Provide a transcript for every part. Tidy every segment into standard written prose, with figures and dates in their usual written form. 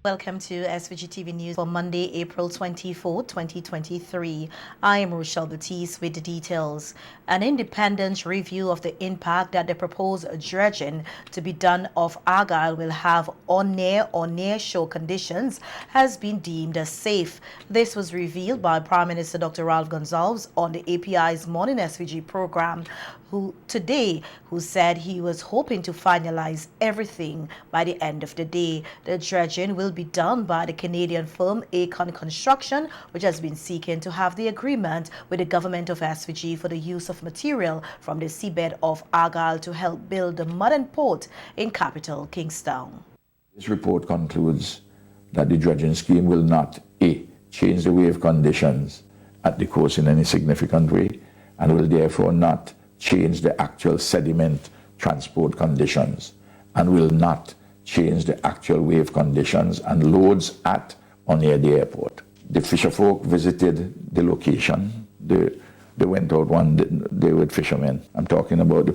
Welcome to SVG-TV News for Monday, April 24, 2023. I am Rochelle Batiste with the details. An independent review of the impact that the proposed dredging to be done off Argyle will have on near or near-shore conditions has been deemed as safe. This was revealed by Prime Minister Dr. Ralph Gonsalves on the API's Morning SVG program, who said he was hoping to finalize everything by the end of the day. The dredging will be done by the Canadian firm Acon Construction, which has been seeking to have the agreement with the government of SVG for the use of material from the seabed of Argyle to help build the modern port in capital Kingstown. This report concludes that the dredging scheme will not A, change the wave conditions at the coast in any significant way, and will therefore not change the actual sediment transport conditions, and will not change the actual wave conditions and loads at or near the airport. The fisherfolk visited the location. They went out one day with fishermen. I'm talking about the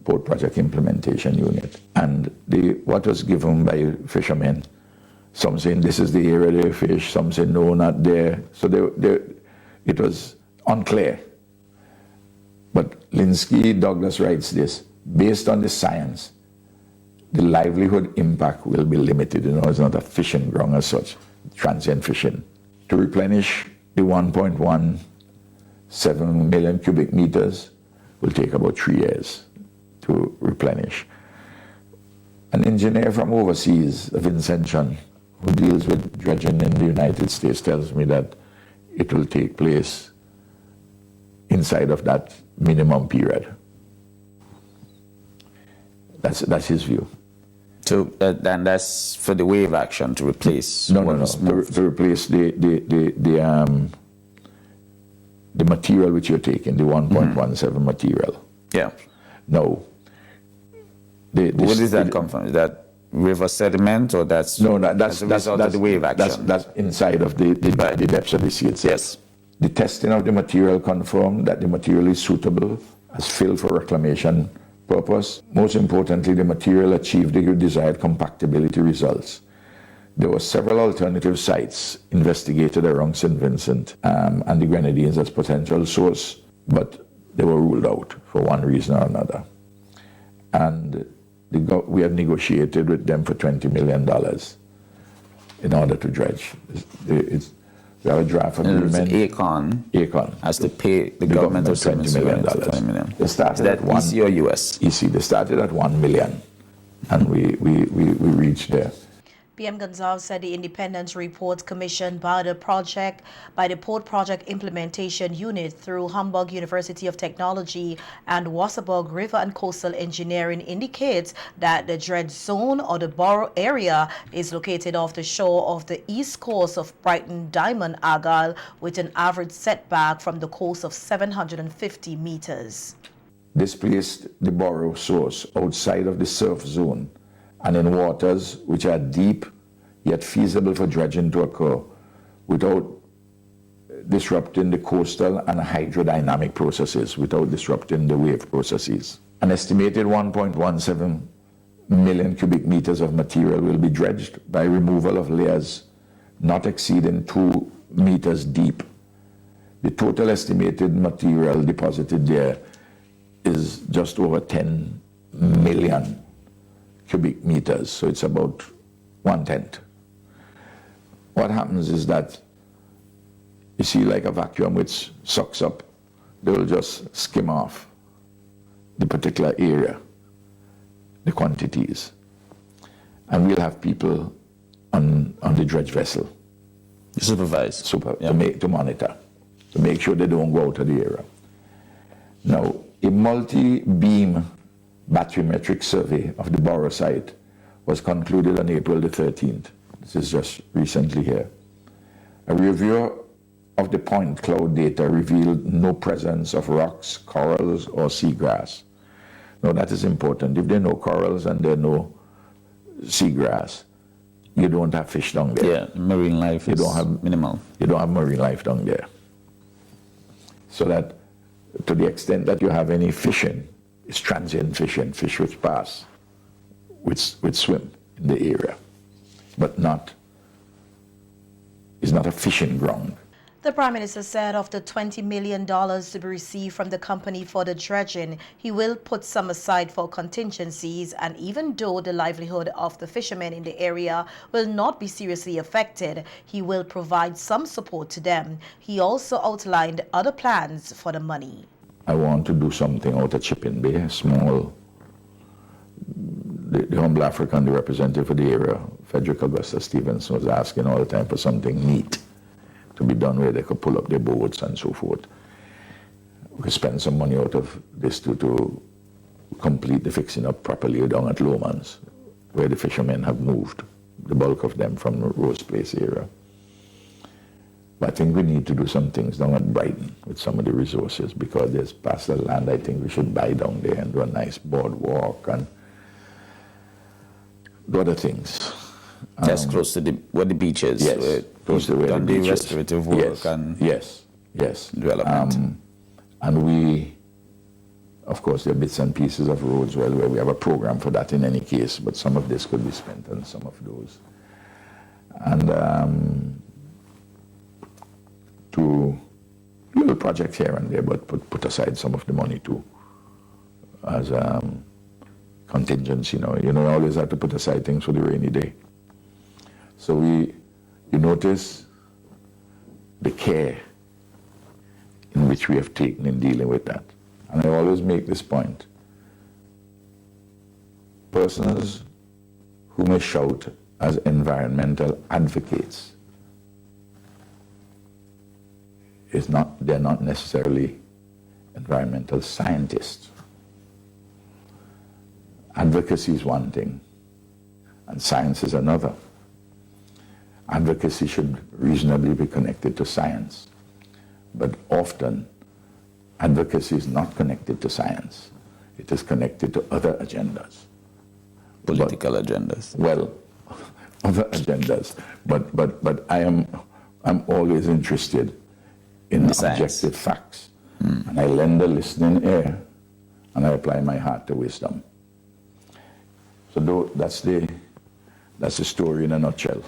port project implementation unit. And what was given by fishermen, some saying this is the area they fish, some say no, not there. So it was unclear. But Linsky Douglas writes this: based on the science, the livelihood impact will be limited. You know, it's not a fishing ground as such, transient fishing. To replenish the 1.17 million cubic meters will take about 3 years to replenish. An engineer from overseas, Vincy, who deals with dredging in the United States, tells me that it will take place inside of that minimum period. That's his view. So then that's for the wave action to replace. No. To replace the material which you're taking, the 1.17 material. Yeah. No. Where does that come from? Is that river sediment, or that's as a result of the wave action? That's inside of the depths of the sea itself. Yes. The testing of the material confirmed that the material is suitable as fill for reclamation purpose. Most importantly, the material achieved the desired compactability results. There were several alternative sites investigated around St. Vincent and the Grenadines as potential source, but they were ruled out for one reason or another. And we have negotiated with them for $20 million in order to dredge. We have a draft agreement. Acon has to pay the government of $20 million. $20 million. They started Is that EC or US? EC. They started at 1 million, and we reached there. PM Gonsalves said the independent report commissioned by the Port Project Implementation Unit through Hamburg University of Technology and Wasserburg River and Coastal Engineering indicates that the dredge zone or the borough area is located off the shore of the east coast of Brighton Diamond Argyle with an average setback from the coast of 750 meters. This placed the borough source outside of the surf zone and in waters which are deep yet feasible for dredging to occur without disrupting the coastal and hydrodynamic processes, without disrupting the wave processes. An estimated 1.17 million cubic meters of material will be dredged by removal of layers not exceeding 2 meters deep. The total estimated material deposited there is just over 10 million cubic meters, so it's about 1/10. What happens is that, you see, like a vacuum which sucks up, they will just skim off the particular area, the quantities, and we'll have people on the dredge vessel. Supervise. To monitor, to make sure they don't go out of the area. Now, a multi-beam bathymetric survey of the borough site was concluded on April the 13th. This is just recently here. A review of the point cloud data revealed no presence of rocks, corals, or seagrass. Now that is important. If there are no corals and there are no seagrass, you don't have fish down there. Yeah, marine life is minimal. You don't have marine life down there. So that to the extent that you have any fishing, it's transient fishing, fish which pass, which swim in the area, but not is not a fishing ground. The Prime Minister said of the $20 million to be received from the company for the dredging, he will put some aside for contingencies, and even though the livelihood of the fishermen in the area will not be seriously affected, he will provide some support to them. He also outlined other plans for the money. I want to do something out of Chipping Bay, small. The humble African, the representative for the area, Frederick Augusta Stevenson, was asking all the time for something neat to be done where they could pull up their boats and so forth. We could spend some money out of this to complete the fixing up properly down at Lomans, where the fishermen have moved, the bulk of them from the Rose Place area. But I think we need to do some things down at Brighton with some of the resources, because there's parcel of land I think we should buy down there and do a nice boardwalk and do other things. That's close to where the beach is. Yes, close to where the beach is. Restorative work yes, and yes. development. And we, of course, there are bits and pieces of roads where we have a program for that in any case, but some of this could be spent on some of those. And to little projects here and there, but put aside some of the money too as contingency. You always have to put aside things for the rainy day. So you notice the care in which we have taken in dealing with that. And I always make this point. Persons who may shout as environmental advocates, they're not necessarily environmental scientists. Advocacy is one thing, and science is another. Advocacy should reasonably be connected to science, but often advocacy is not connected to science. It is connected to other agendas. Political agendas. Well, other agendas. But I'm always interested in objective facts. And I lend a listening ear, and I apply my heart to wisdom. So that's the story in a nutshell.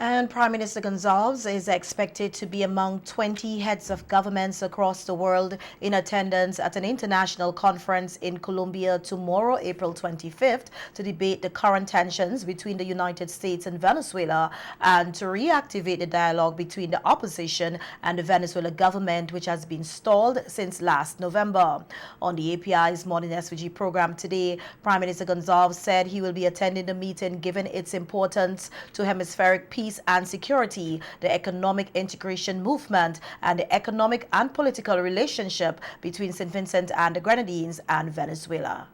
And Prime Minister Gonzalez is expected to be among 20 heads of governments across the world in attendance at an international conference in Colombia tomorrow, April 25th, to debate the current tensions between the United States and Venezuela and to reactivate the dialogue between the opposition and the Venezuela government, which has been stalled since last November. On the API's Morning SVG program today, Prime Minister Gonzalez said he will be attending the meeting given its importance to hemispheric peace and security, the economic integration movement, and the economic and political relationship between St. Vincent and the Grenadines and Venezuela.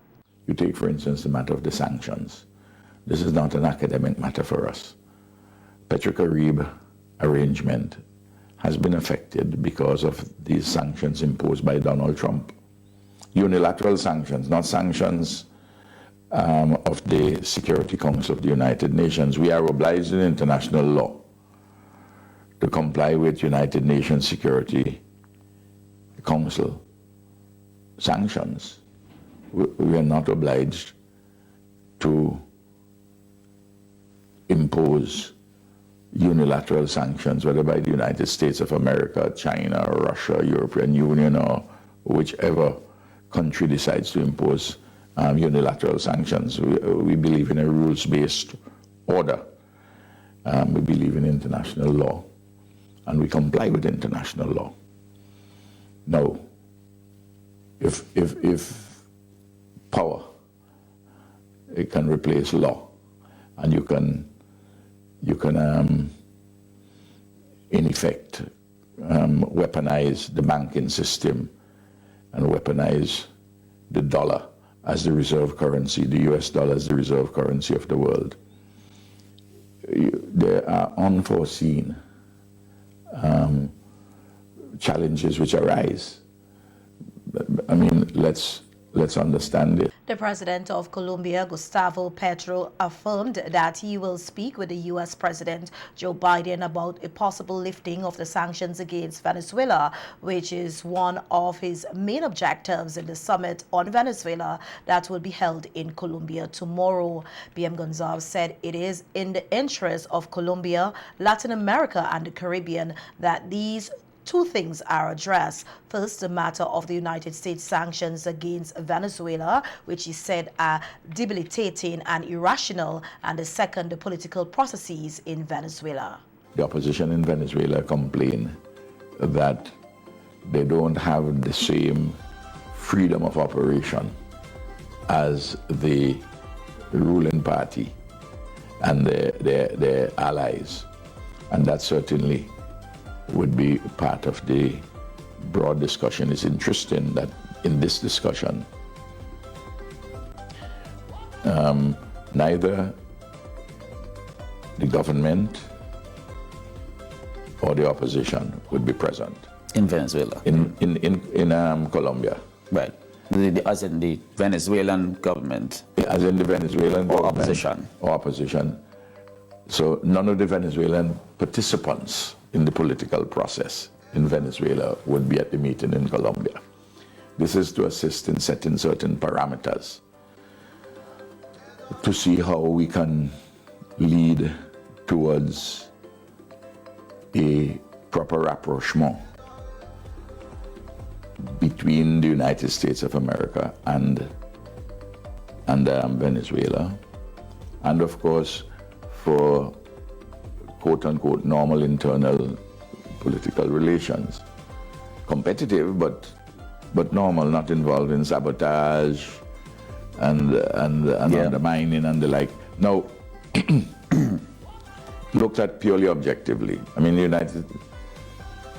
You take, for instance, the matter of the sanctions. This is not an academic matter for us. Petrocaribe arrangement has been affected because of these sanctions imposed by Donald Trump. Unilateral sanctions, not sanctions of the Security Council of the United Nations. We are obliged in international law to comply with United Nations Security Council sanctions. We are not obliged to impose unilateral sanctions, whether by the United States of America, China, Russia, European Union, or whichever country decides to impose unilateral sanctions. We believe in a rules-based order. We believe in international law, and we comply with international law. Now, if power, it can replace law, and you can in effect weaponize the banking system and weaponize the dollar as the reserve currency, the US dollar as the reserve currency of the world. There are unforeseen challenges which arise. I mean, let's let's understand it. The president of Colombia, Gustavo Petro, affirmed that he will speak with the U.S. President Joe Biden about a possible lifting of the sanctions against Venezuela, which is one of his main objectives in the summit on Venezuela that will be held in Colombia tomorrow. PM Gonzalez said it is in the interest of Colombia, Latin America, and the Caribbean that these two things are addressed. First, the matter of the United States sanctions against Venezuela, which he said are debilitating and irrational, and the second, the political processes in Venezuela. The opposition in Venezuela complain that they don't have the same freedom of operation as the ruling party and their allies, and that certainly would be part of the broad discussion. It's interesting that in this discussion, neither the government or the opposition would be present. In Venezuela? In Colombia. Right. As in the Venezuelan government? As in the Venezuelan or government. Opposition? Or opposition. So none of the Venezuelan participants in the political process in Venezuela would be at the meeting in Colombia. This is to assist in setting certain parameters to see how we can lead towards a proper rapprochement between the United States of America and Venezuela, and of course for quote-unquote normal internal political relations. Competitive, but normal, not involved in sabotage and undermining and the like. Now, looked at purely objectively, I mean,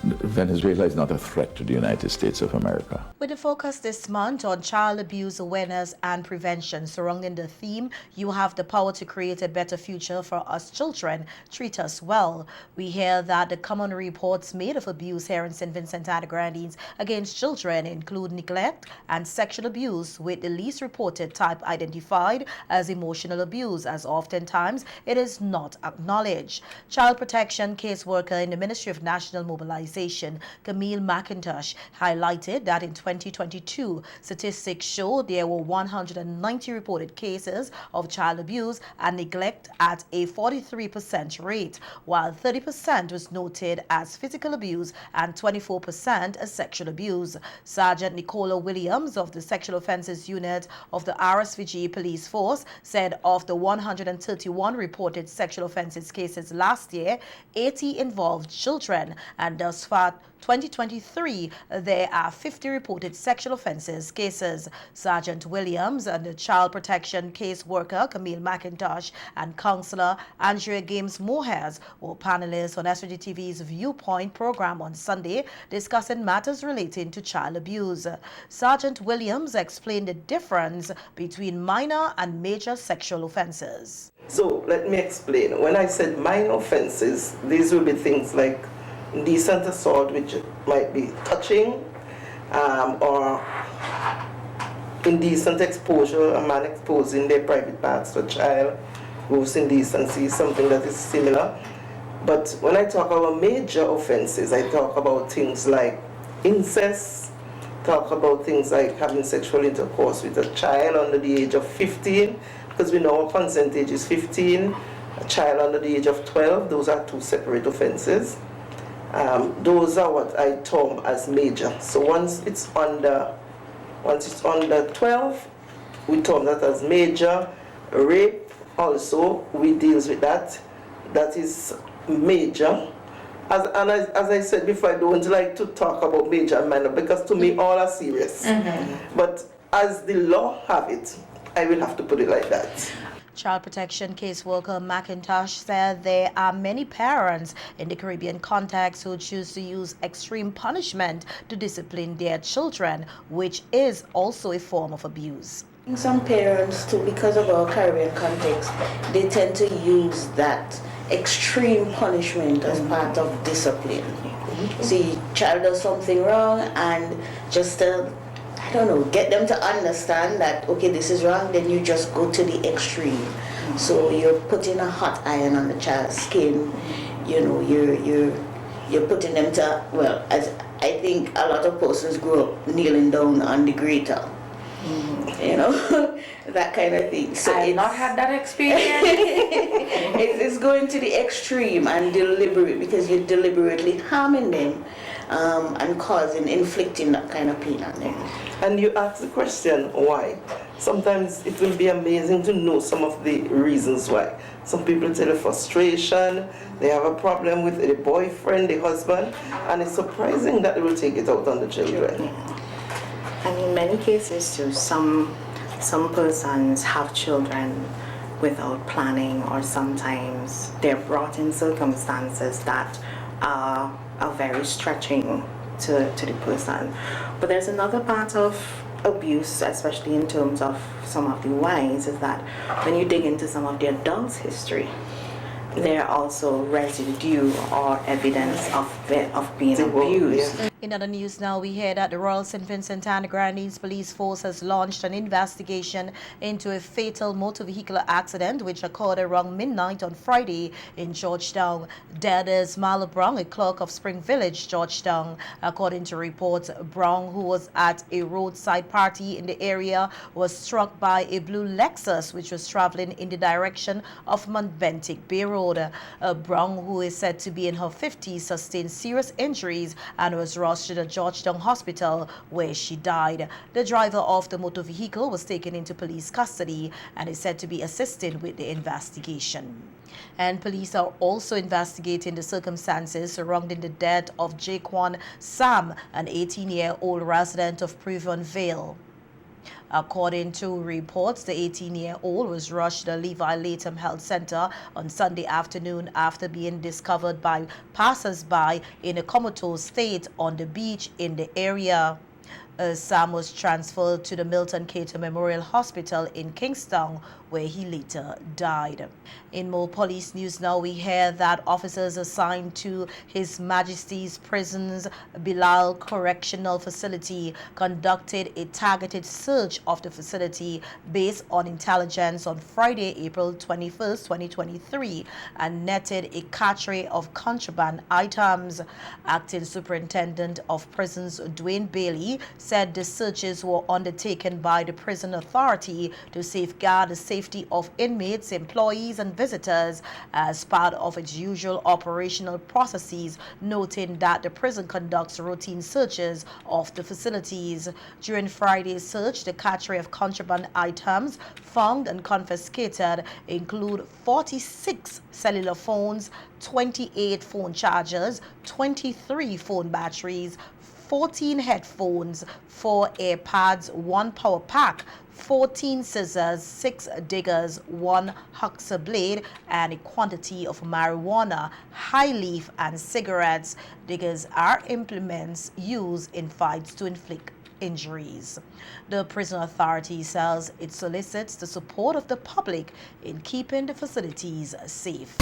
Venezuela is not a threat to the United States of America. With the focus this month on child abuse awareness and prevention surrounding the theme, you have the power to create a better future for us children. Treat us well. We hear that the common reports made of abuse here in St. Vincent and the Grenadines against children include neglect and sexual abuse, with the least reported type identified as emotional abuse, as oftentimes it is not acknowledged. Child protection caseworker in the Ministry of National Mobilization, Camille McIntosh, highlighted that in 2022, statistics show there were 190 reported cases of child abuse and neglect at a 43% rate, while 30% was noted as physical abuse and 24% as sexual abuse. Sergeant Nicola Williams of the Sexual Offences Unit of the RSVG Police Force said of the 131 reported sexual offences cases last year, 80 involved children, and thus far 2023, there are 50 reported sexual offences cases. Sergeant Williams and the child protection caseworker Camille McIntosh and counsellor Andrea Games Moores were panelists on SVG-TV's Viewpoint program on Sunday, discussing matters relating to child abuse. Sergeant Williams explained the difference between minor and major sexual offences. So let me explain. When I said minor offences, these will be things like indecent assault, which might be touching, or indecent exposure, a man exposing their private parts to a child, gross indecency, something that is similar. But when I talk about major offenses, I talk about things like incest, talk about things like having sexual intercourse with a child under the age of 15, because we know our consent age is 15, a child under the age of 12, those are two separate offenses. Those are what I term as major. So once it's under 12, we term that as major. Rape also, we deals with that. That is major. As I said before, I don't like to talk about major and minor because to me all are serious. Mm-hmm. But as the law have it, I will have to put it like that. Child protection caseworker McIntosh said there are many parents in the Caribbean context who choose to use extreme punishment to discipline their children, which is also a form of abuse. Some parents too, because of our Caribbean context, they tend to use that extreme punishment as part of discipline. See, child does something wrong and just I don't know, get them to understand that, okay, this is wrong, then you just go to the extreme. So you're putting a hot iron on the child's skin, you know, you're putting them to, well, as I think a lot of persons grew up kneeling down on the grater, you know, that kind of thing. So I've not had that experience. It's going to the extreme and deliberate, because you're deliberately harming them and inflicting that kind of pain on them. And you ask the question, why? Sometimes it will be amazing to know some of the reasons why. Some people tell you frustration, they have a problem with the boyfriend, the husband, and it's surprising that they will take it out on the children. And in many cases too, some persons have children without planning, or sometimes they're brought in circumstances that are very stretching to the person. But there's another part of abuse, especially in terms of some of the wives, is that when you dig into some of the adults' history, there are also residue or evidence of being abused. In other news now, we hear that the Royal St. Vincent and the Grenadines Police Force has launched an investigation into a fatal motor vehicle accident which occurred around midnight on Friday in Georgetown. Dead is Marla Brown, a clerk of Spring Village, Georgetown. According to reports, Brown, who was at a roadside party in the area, was struck by a blue Lexus which was traveling in the direction of Mount Bentic Bay Road. Brown, who is said to be in her 50s, sustained serious injuries and was rushed to the Georgetown Hospital, where she died. The driver of the motor vehicle was taken into police custody and is said to be assisting with the investigation. And police are also investigating the circumstances surrounding the death of Jaquan Sam, an 18-year-old resident of Prevon Vale. According to reports, the 18-year-old was rushed to the Levi Latham Health Center on Sunday afternoon after being discovered by passers-by in a comatose state on the beach in the area. Sam was transferred to the Milton Cater Memorial Hospital in Kingstown, where he later died. In more police news now, we hear that officers assigned to His Majesty's Prisons Bilal Correctional Facility conducted a targeted search of the facility based on intelligence on Friday, April 21st, 2023, and netted a cache of contraband items. Acting Superintendent of Prisons Dwayne Bailey said the searches were undertaken by the prison authority to safeguard the safety of inmates, employees, and visitors as part of its usual operational processes, noting that the prison conducts routine searches of the facilities. During Friday's search, the cache of contraband items found and confiscated include 46 cellular phones, 28 phone chargers, 23 phone batteries, 14 headphones, 4 AirPods, 1 power pack, 14 scissors, 6 diggers, 1 hacksaw blade, and a quantity of marijuana, high leaf, and cigarettes. Diggers are implements used in fights to inflict injuries. The prison authority says it solicits the support of the public in keeping the facilities safe.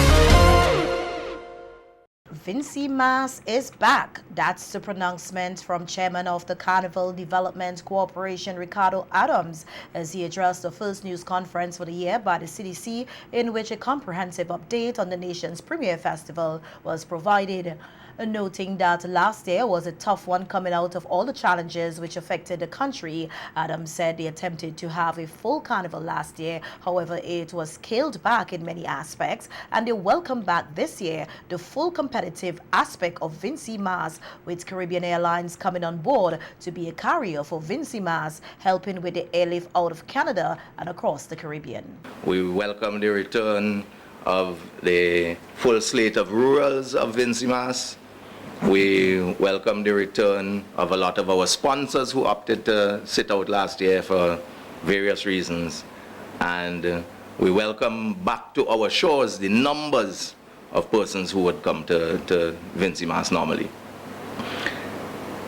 Vincy Mas is back. That's the pronouncement from Chairman of the Carnival Development Corporation, Ricardo Adams, as he addressed the first news conference for the year by the CDC, in which a comprehensive update on the nation's premier festival was provided. Noting that last year was a tough one coming out of all the challenges which affected the country, Adams said they attempted to have a full carnival last year. However, it was scaled back in many aspects, and they welcome back this year the full competitive aspect of Vincy Mas, with Caribbean Airlines coming on board to be a carrier for Vincy Mas, helping with the airlift out of Canada and across the Caribbean. We welcome the return of the full slate of rurals of Vincy Mas. We welcome the return of a lot of our sponsors who opted to sit out last year for various reasons. And we welcome back to our shores the numbers of persons who would come to Vincy Mas normally.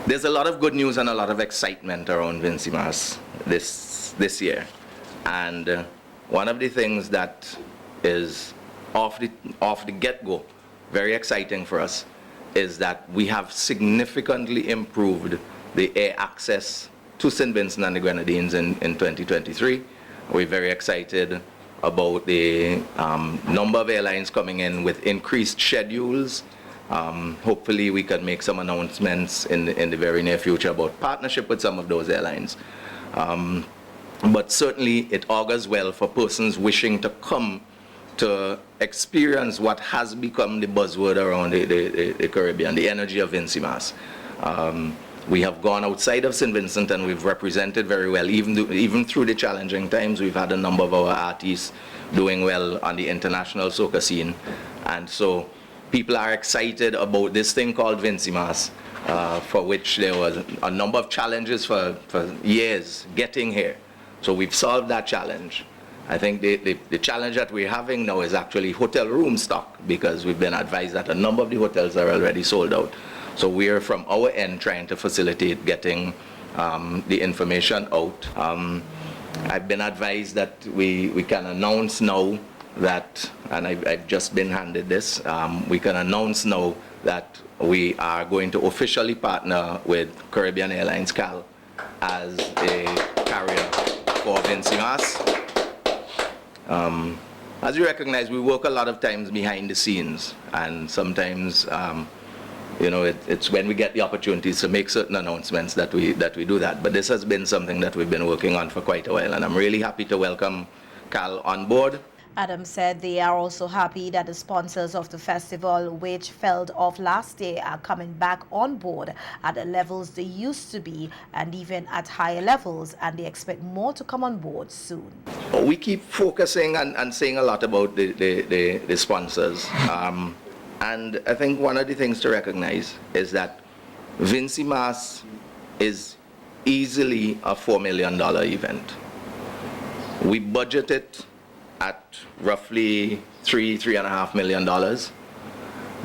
There's a lot of good news and a lot of excitement around Vincy Mas this year. And one of the things that is off the get-go very exciting for us is that we have significantly improved the air access to St. Vincent and the Grenadines in 2023. We're very excited about the number of airlines coming in with increased schedules. Hopefully we can make some announcements in the very near future about partnership with some of those airlines. But certainly it augurs well for persons wishing to come to experience what has become the buzzword around the Caribbean, the energy of Vincy Mas. We have gone outside of St. Vincent and we've represented very well. Even through the challenging times, we've had a number of our artists doing well on the international soca scene. And so people are excited about this thing called Vincy Mas, for which there was a number of challenges for years getting here. So we've solved that challenge. I think the challenge that we're having now is actually hotel room stock, because we've been advised that a number of the hotels are already sold out. So we're from our end trying to facilitate getting the information out. I've been advised that we can announce now that, and I've just been handed this, we can announce now that we are going to officially partner with Caribbean Airlines CAL as a carrier for Vincy Mas. As you recognize, we work a lot of times behind the scenes, and sometimes you know, it's when we get the opportunities to make certain announcements that we do that. But this has been something that we've been working on for quite a while, and I'm really happy to welcome CAL on board. Adam said they are also happy that the sponsors of the festival, which fell off last year, are coming back on board at the levels they used to be and even at higher levels, and they expect more to come on board soon. We keep focusing and saying a lot about the sponsors. And I think one of the things to recognize is that Vincy Mas is easily a $4 million event. We budget it at roughly $3.5 million,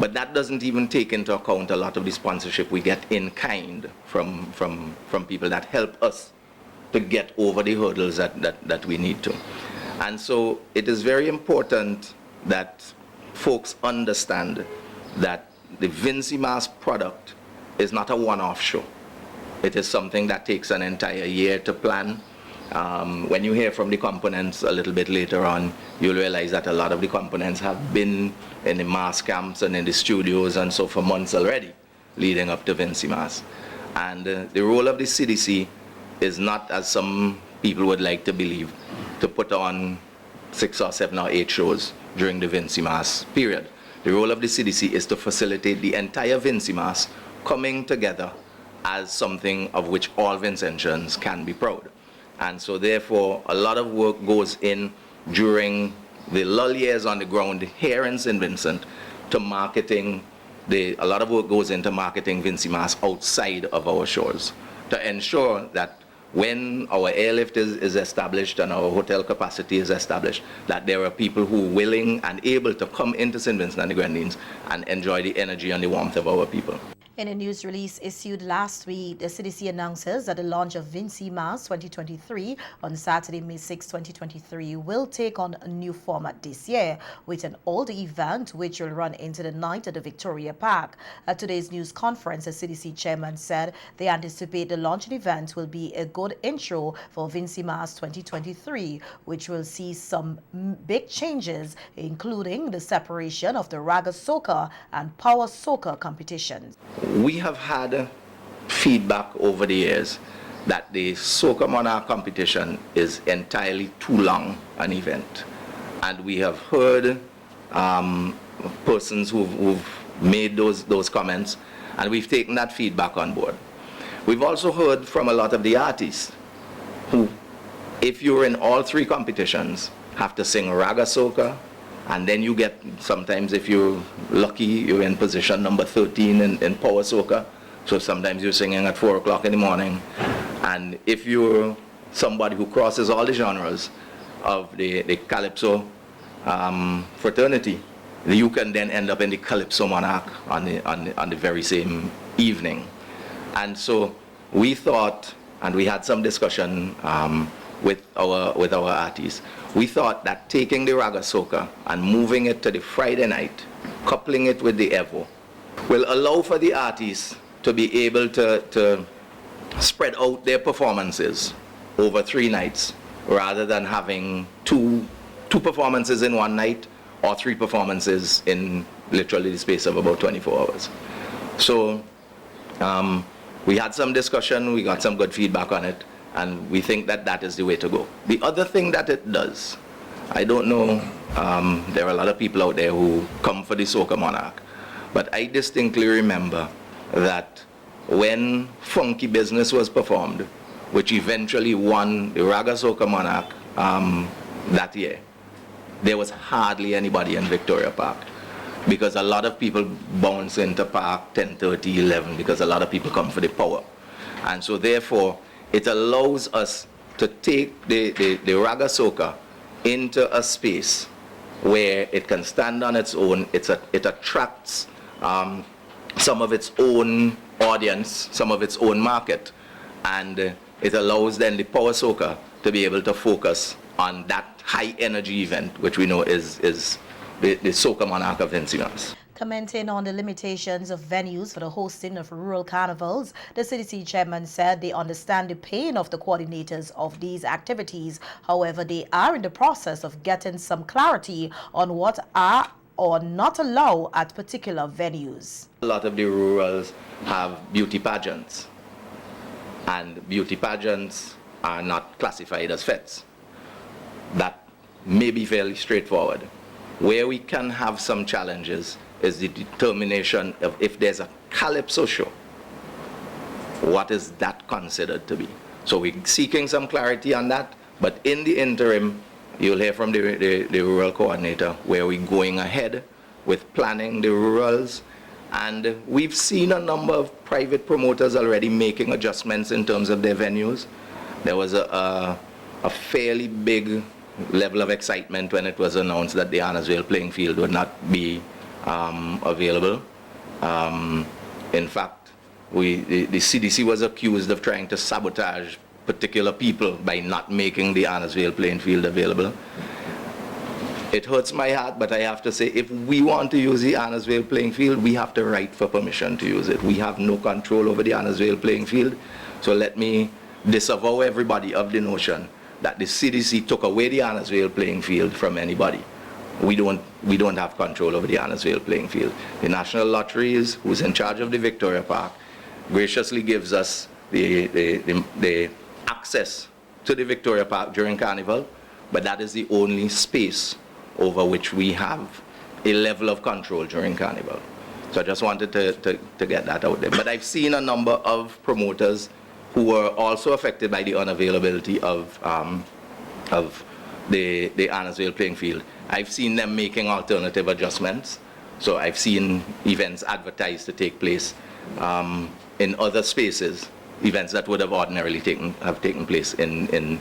but that doesn't even take into account a lot of the sponsorship we get in kind from people that help us to get over the hurdles that we need to. And so it is very important that folks understand that the Vincy Mas product is not a one-off show. It is something that takes an entire year to plan. When you hear from the components a little bit later on, you'll realize that a lot of the components have been in the Mas camps and in the studios and so for months already leading up to Vincy Mas. And the role of the CDC is not, as some people would like to believe, to put on 6 or 7 or 8 shows during the Vincy Mas period. The role of the CDC is to facilitate the entire Vincy Mas coming together as something of which all Vincentians can be proud. And so therefore a lot of work goes in during the lull years on the ground here in St. Vincent to marketing. A lot of work goes into marketing Vincy Mas outside of our shores to ensure that when our airlift is established and our hotel capacity is established, that there are people who are willing and able to come into St. Vincent and the Grenadines and enjoy the energy and the warmth of our people. In a news release issued last week, the CDC announces that the launch of Vincy Mas 2023 on Saturday, May 6, 2023 will take on a new format this year with an all-day event which will run into the night at the Victoria Park. At today's news conference, the CDC chairman said they anticipate the launch event will be a good intro for Vincy Mas 2023, which will see some big changes, including the separation of the Raga Soca and Power Soca competitions. We have had feedback over the years that the Soca Monarch competition is entirely too long an event. And we have heard persons who've made those comments, and we've taken that feedback on board. We've also heard from a lot of the artists who, if you're in all 3 competitions, have to sing Raga Soca, and then you get, sometimes if you're lucky, you're in position number 13 in Power Soca. So sometimes you're singing at 4 o'clock in the morning. And if you're somebody who crosses all the genres of the Calypso fraternity, you can then end up in the Calypso Monarch on the very same evening. And so we thought, and we had some discussion with our artists, we thought that taking the Raga Soca and moving it to the Friday night, coupling it with the Evo, will allow for the artists to be able to spread out their performances over 3 nights rather than having two performances in one night or 3 performances in literally the space of about 24 hours. So we had some discussion, we got some good feedback on it, and we think that that is the way to go. The other thing that it does, I don't know, there are a lot of people out there who come for the Soca Monarch, but I distinctly remember that when Funky Business was performed, which eventually won the Raga Soca Monarch that year, there was hardly anybody in Victoria Park, because a lot of people bounce into Park 10:30, 11, because a lot of people come for the power. And so therefore, it allows us to take the Raga Soca into a space where it can stand on its own. It attracts some of its own audience, some of its own market, and it allows then the power soca to be able to focus on that high energy event, which we know is the Soca Monarch of Vincy Mas. Commenting on the limitations of venues for the hosting of rural carnivals, the CDC chairman said they understand the pain of the coordinators of these activities. However, they are in the process of getting some clarity on what are or not allowed at particular venues. A lot of the rurals have beauty pageants, and beauty pageants are not classified as fetes. That may be fairly straightforward. Where we can have some challenges is the determination of if there's a calypso show, what is that considered to be? So we're seeking some clarity on that, but in the interim, you'll hear from the rural coordinator where we're going ahead with planning the rurals, and we've seen a number of private promoters already making adjustments in terms of their venues. There was a fairly big level of excitement when it was announced that the Argyle playing field would not be available. In fact, the CDC was accused of trying to sabotage particular people by not making the Argyle playing field available. It hurts my heart, but I have to say, if we want to use the Argyle playing field, we have to write for permission to use it. We have no control over the Argyle playing field, so let me disavow everybody of the notion that the CDC took away the Argyle playing field from anybody. We don't have control over the Argyle playing field. The National Lotteries, who's in charge of the Victoria Park, graciously gives us the access to the Victoria Park during Carnival, but that is the only space over which we have a level of control during Carnival. So I just wanted to get that out there. But I've seen a number of promoters who were also affected by the unavailability of the Argyle playing field. I've seen them making alternative adjustments. So I've seen events advertised to take place in other spaces, events that would have ordinarily taken place in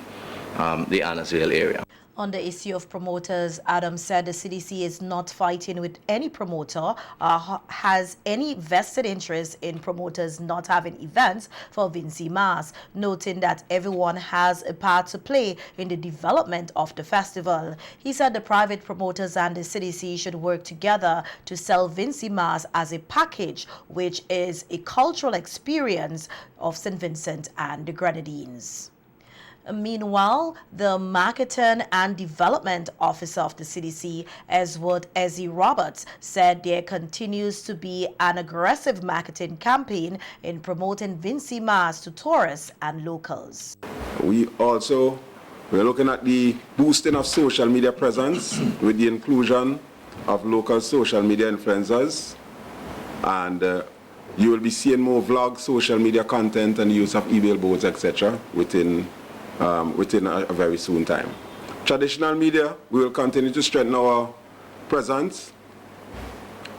the Argyle area. On the issue of promoters, Adams said the CDC is not fighting with any promoter, has any vested interest in promoters not having events for Vincy Mas, noting that everyone has a part to play in the development of the festival. He said the private promoters and the CDC should work together to sell Vincy Mas as a package, which is a cultural experience of St. Vincent and the Grenadines. Meanwhile, the Marketing and Development Officer of the CDC, Ezzy Roberts, said there continues to be an aggressive marketing campaign in promoting Vincy Mas to tourists and locals. We're looking at the boosting of social media presence with the inclusion of local social media influencers, and you will be seeing more vlogs, social media content, and use of email boards, etc. within a very soon time. Traditional media, we will continue to strengthen our presence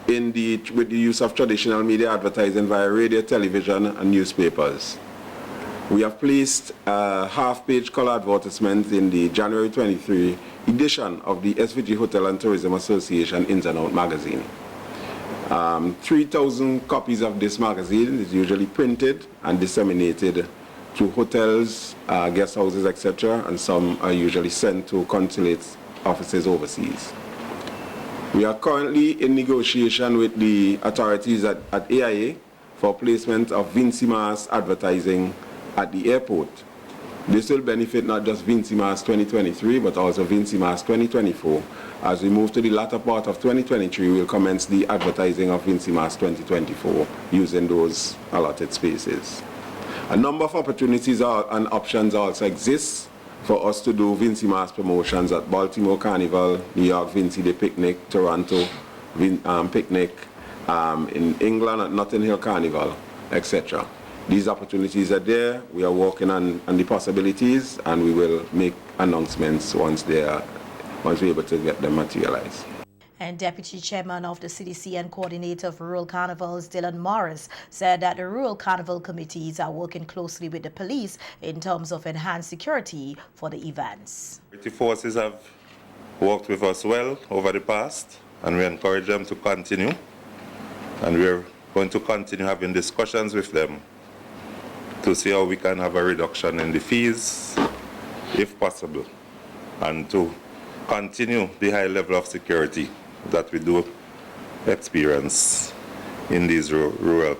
with the use of traditional media advertising via radio, television, and newspapers. We have placed a half-page color advertisement in the January 23 edition of the SVG Hotel and Tourism Association Ins and Out magazine. 3,000 copies of this magazine is usually printed and disseminated to hotels, guest houses, etc., and some are usually sent to consulate offices overseas. We are currently in negotiation with the authorities at AIA for placement of Vincy Mas advertising at the airport. This will benefit not just Vincy Mas 2023, but also Vincy Mas 2024. As we move to the latter part of 2023, we'll commence the advertising of Vincy Mas 2024 using those allotted spaces. A number of opportunities and options also exist for us to do Vincy Mas promotions at Baltimore Carnival, New York Vincy Day Picnic, Toronto Picnic, in England at Notting Hill Carnival, etc. These opportunities are there. We are working on the possibilities, and we will make announcements once we're able to get them materialized. And Deputy Chairman of the CDC and Coordinator of Rural Carnivals, Dylan Morris, said that the Rural Carnival committees are working closely with the police in terms of enhanced security for the events. The forces have worked with us well over the past, and we encourage them to continue. And we're going to continue having discussions with them to see how we can have a reduction in the fees, if possible, and to continue the high level of security that we do experience in these rural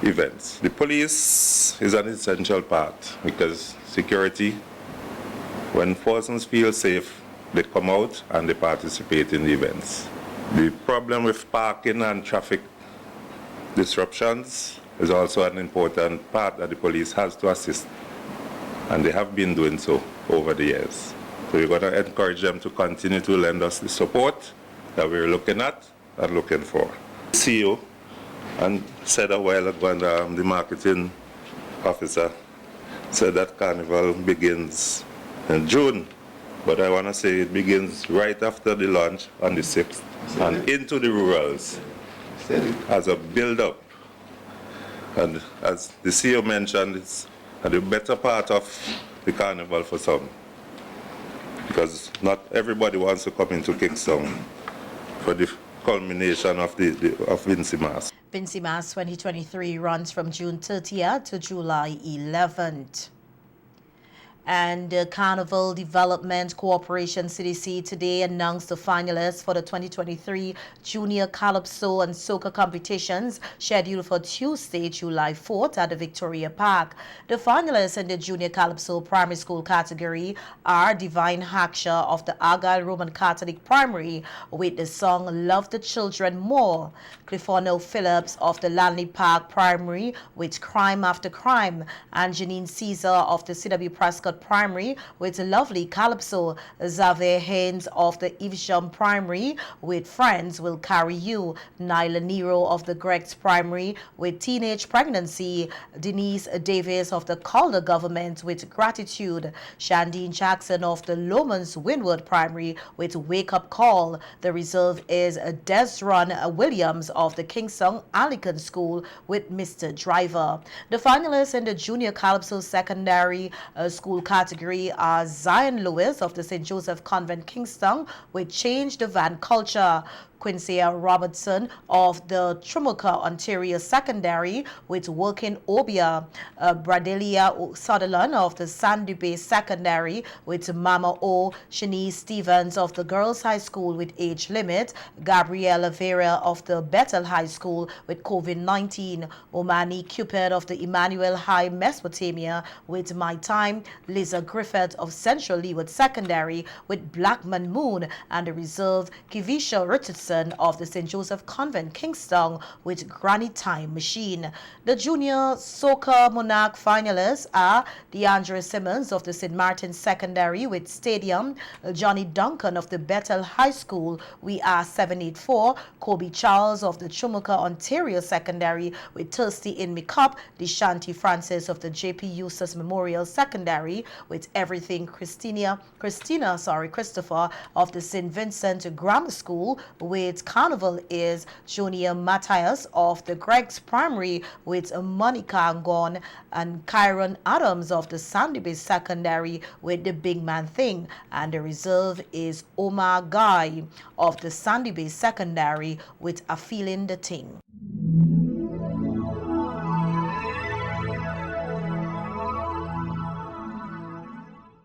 events. The police is an essential part because security, when persons feel safe, they come out and they participate in the events. The problem with parking and traffic disruptions is also an important part that the police has to assist, and they have been doing so over the years. So we're going to encourage them to continue to lend us the support that we're looking at and looking for. The CEO and said a while ago, and the marketing officer said that Carnival begins in June, but I want to say it begins right after the launch on the 6th and into the rurals as a build-up. And as the CEO mentioned, it's the better part of the Carnival for some, because not everybody wants to come into Kingston for the culmination of Vincy Mas. Vincy Mas 2023 runs from June 30th to July 11th. And the Carnival Development Corporation CDC today announced the finalists for the 2023 Junior Calypso and Soca competitions scheduled for Tuesday, July 4th at the Victoria Park. The finalists in the Junior Calypso Primary School category are Divine Haksha of the Argyle Roman Catholic Primary with the song Love the Children More, Cliforno Phillips of the Lanley Park Primary with Crime After Crime, and Janine Caesar of the C.W. Prescott Primary with Lovely Calypso, Xavier Haynes of the Evesham Primary with Friends Will Carry You, Nyla Nero of the Greg's Primary with Teenage Pregnancy, Denise Davis of the Calder Government with Gratitude, Shandine Jackson of the Lomans Windward Primary with Wake Up Call. The reserve is Desron Williams of the Kingston Anglican School with Mr. Driver. The finalists in the Junior Calypso Secondary School category are Zion Lewis of the St. Joseph Convent Kingston with Change the Van Culture, Quincy Robertson of the Trumuka Ontario Secondary with Working Obia, Bradelia Sutherland of the Sandy Bay Secondary with Mama O, Shanice Stevens of the Girls High School with Age Limit, Gabriela Vera of the Bethel High School with COVID-19, Omani Cupid of the Emmanuel High Mesopotamia with My Time, Liza Griffith of Central Leeward Secondary with Blackman Moon, and the reserve Kivisha Richardson of the St. Joseph Convent Kingston with Granny Time Machine. The Junior Soca Monarch finalists are DeAndre Simmons of the St. Martin Secondary with Stadium, Johnny Duncan of the Bethel High School, We Are 784, Kobe Charles of the Chumuka Ontario Secondary with Thirsty in Me Cup, Deshanti Francis of the J.P. Eustace Memorial Secondary with Everything Christopher of the St. Vincent Grammar School with Carnival is Junior Matthias of the Greg's Primary with Monica Angon, and Kyron Adams of the Sandy Bay Secondary with The Big Man Thing, and the reserve is Omar Guy of the Sandy Bay Secondary with A Feeling the Thing.